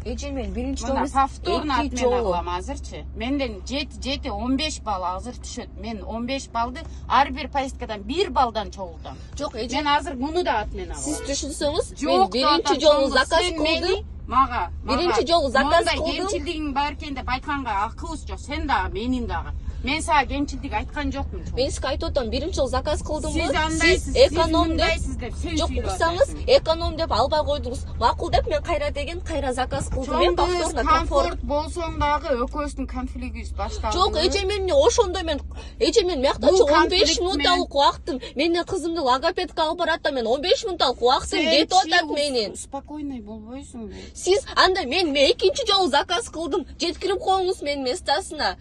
Эже мен биринчи жолу повторно отмен алам азырчы. Менден 7-15 балл азыр түшөт. Мен 15 баллды ар бир поездкадан 1 баллдан чогулдум. Жок, эже Мен азыр муну да отмен алам. Сиз түшүнсөңүз, мен биринчи жолу заказ кылдым. Мага. Биринчи жолу заказ кылдым. Кемчилдигиң бар экен деп айтканга акыбыз жок. Сен дагы, менин дагы. Мен сага кемчилдик айткан жокмун. Мен сизге айтып атам, биринчи жолу заказ кылдымбы? Сиз андайсыз, эконом деп. Жок, уксаңыз, эконом деп албай койдуңуз. Макул деп мен кайра деген кайра заказ кылдым. Мен повторно комфорт болсоң дагы экөөбүздүн конфлигибиз башталды. Жок, эже мен ошондой мен мактачы 15 минутталык убактым. Менин кызымды логопедке алып барат да, мен 15 минутталык убактым кетип атат менин. Спокойный болбойсуңбу? Сиз анда мен экинчи жолу заказ кылдым. Жеткирип коюңуз менин местасына.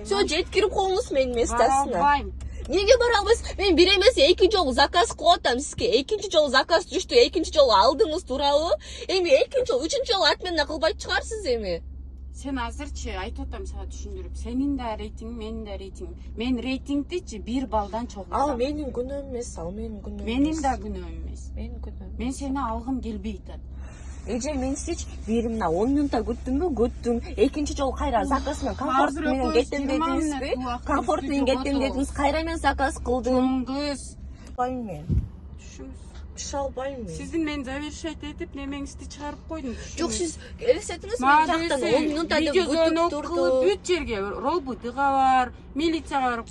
Всё, жеткирип коюңуз менин местасына. Неге бара албайсыз? Мен бир эмес эки жолу заказ кылып атам сизге. Экинчи жолу заказ түштү, экинчи жолу алдыңыз туурабы? Эми экинчи жолу, үчүнчү жолу отмен кылбайт чыгарсыз эми. Сен азырчы айтып атам сага түшүндүрүп. Сенин да рейтингиң, менин да рейтингим. Мен рейтингдичи 1 баллдан чогулдум. Ал менин күнөөм эмес, ал менин күнөөм. Менин да күнөөм эмес. Менин күнөөм. Мен сени алгым келбей атат. Эже мен сич биримна 10 минутта күттүм. Экинчи жолу кайра заказ менен комфорт менен кеттим дедиңизби? Комфорт менен кеттим дедиңиз, кайра мен заказ кылдым. Кыз. Албайм мен. Түшүнүз албайм мен. Сиздин мен завершать этип немеңизди чыгарып койдум. Жок, сиз элестетиңиз, мен жактан 10 минутта деп күтүп турдум. Бүт жерге робот бар, милицияга барып